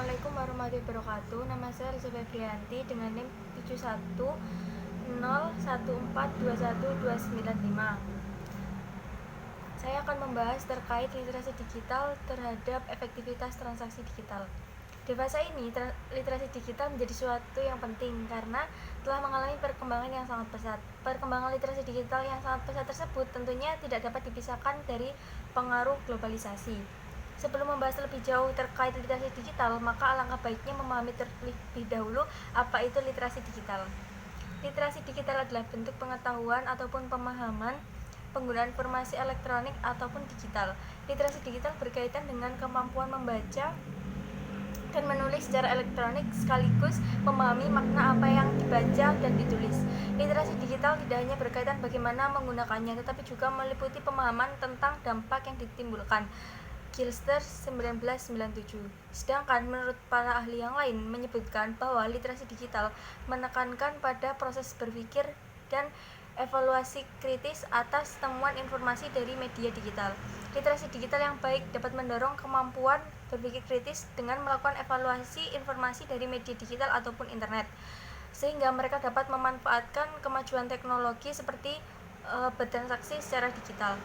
Assalamualaikum warahmatullahi wabarakatuh. Nama saya Lisa Febrianti dengan NIM 7101421295. Saya akan membahas terkait literasi digital terhadap efektivitas transaksi digital. Di fase ini, literasi digital menjadi suatu yang penting karena telah mengalami perkembangan yang sangat pesat. Perkembangan literasi digital yang sangat pesat tersebut tentunya tidak dapat dipisahkan dari pengaruh globalisasi. Sebelum membahas lebih jauh terkait literasi digital, maka alangkah baiknya memahami terlebih dahulu apa itu literasi digital. Literasi digital adalah bentuk pengetahuan ataupun pemahaman penggunaan informasi elektronik ataupun digital. Literasi digital berkaitan dengan kemampuan membaca dan menulis secara elektronik sekaligus memahami makna apa yang dibaca dan ditulis. Literasi digital tidak hanya berkaitan bagaimana menggunakannya, tetapi juga meliputi pemahaman tentang dampak yang ditimbulkan. Gilster 1997. Sedangkan menurut para ahli yang lain menyebutkan bahwa literasi digital menekankan pada proses berpikir dan evaluasi kritis atas temuan informasi dari media digital. Literasi digital yang baik dapat mendorong kemampuan berpikir kritis dengan melakukan evaluasi informasi dari media digital ataupun internet, sehingga mereka dapat memanfaatkan kemajuan teknologi seperti bertransaksi secara digital.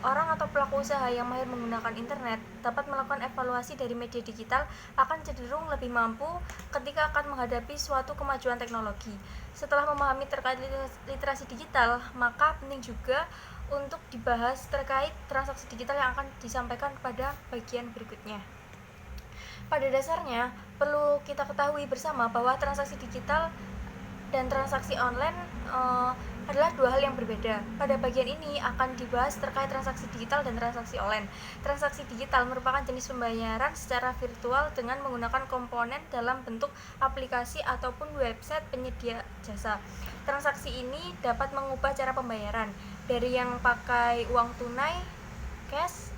Orang atau pelaku usaha yang mahir menggunakan internet dapat melakukan evaluasi dari media digital akan cenderung lebih mampu ketika akan menghadapi suatu kemajuan teknologi. Setelah memahami terkait literasi digital, maka penting juga untuk dibahas terkait transaksi digital yang akan disampaikan pada bagian berikutnya. Pada dasarnya, perlu kita ketahui bersama bahwa transaksi digital dan transaksi online adalah dua hal yang berbeda. Pada bagian ini akan dibahas terkait transaksi digital dan transaksi online. Transaksi digital merupakan jenis pembayaran secara virtual dengan menggunakan komponen dalam bentuk aplikasi ataupun website penyedia jasa. Transaksi ini dapat mengubah cara pembayaran dari yang pakai uang tunai, cash,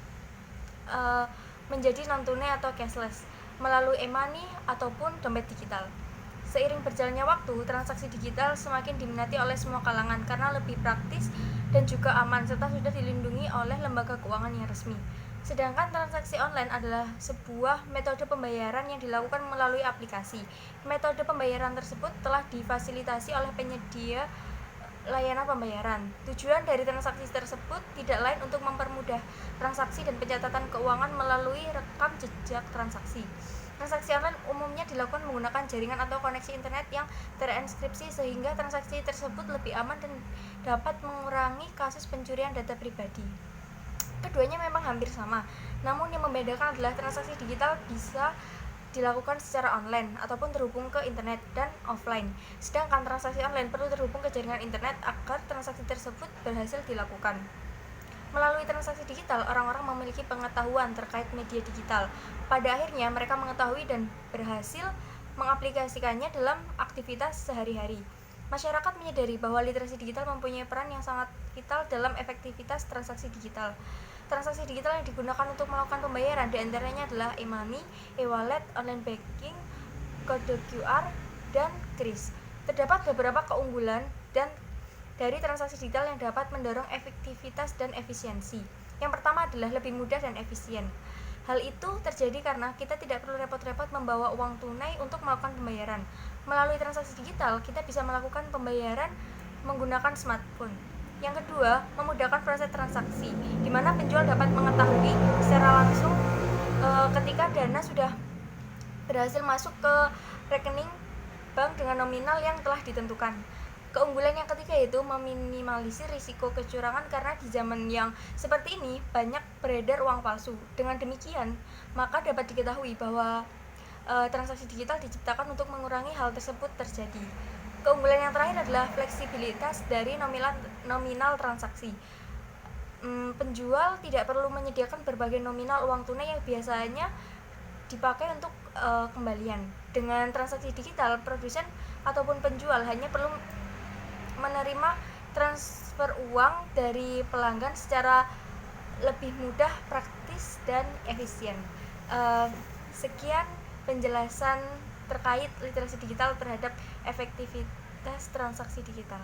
menjadi non-tunai atau cashless melalui e-money ataupun dompet digital. Seiring berjalannya waktu, transaksi digital semakin diminati oleh semua kalangan karena lebih praktis dan juga aman serta sudah dilindungi oleh lembaga keuangan yang resmi. Sedangkan transaksi online adalah sebuah metode pembayaran yang dilakukan melalui aplikasi. Metode pembayaran tersebut telah difasilitasi oleh penyedia layanan pembayaran. Tujuan dari transaksi tersebut tidak lain untuk mempermudah transaksi dan pencatatan keuangan melalui rekam jejak transaksi. Transaksi online umumnya dilakukan menggunakan jaringan atau koneksi internet yang terenskripsi sehingga transaksi tersebut lebih aman dan dapat mengurangi kasus pencurian data pribadi. Keduanya memang hampir sama, namun yang membedakan adalah transaksi digital bisa dilakukan secara online ataupun terhubung ke internet dan offline. Sedangkan transaksi online perlu terhubung ke jaringan internet agar transaksi tersebut berhasil dilakukan. Melalui transaksi digital, orang-orang memiliki pengetahuan terkait media digital. Pada akhirnya, mereka mengetahui dan berhasil mengaplikasikannya dalam aktivitas sehari-hari. Masyarakat menyadari bahwa literasi digital mempunyai peran yang sangat vital dalam efektivitas transaksi digital. Transaksi digital yang digunakan untuk melakukan pembayaran diantaranya adalah e-money, e-wallet, online banking, kode QR, dan kris. Terdapat beberapa keunggulan dan dari transaksi digital yang dapat mendorong efektivitas dan efisiensi. Yang pertama adalah lebih mudah dan efisien. Hal itu terjadi karena kita tidak perlu repot-repot membawa uang tunai untuk melakukan pembayaran. Melalui transaksi digital, kita bisa melakukan pembayaran menggunakan smartphone. Yang kedua, memudahkan proses transaksi, di mana penjual dapat mengetahui secara langsung ketika dana sudah berhasil masuk ke rekening bank dengan nominal yang telah ditentukan. Keunggulan yang ketiga yaitu meminimalisir risiko kecurangan karena di zaman yang seperti ini banyak beredar uang palsu. Dengan demikian, maka dapat diketahui bahwa transaksi digital diciptakan untuk mengurangi hal tersebut terjadi. Keunggulan yang terakhir adalah fleksibilitas dari nominal transaksi. Penjual tidak perlu menyediakan berbagai nominal uang tunai yang biasanya dipakai untuk kembalian. Dengan transaksi digital, produsen ataupun penjual hanya perlu menerima transfer uang dari pelanggan secara lebih mudah, praktis, dan efisien. Sekian penjelasan terkait literasi digital terhadap efektivitas transaksi digital.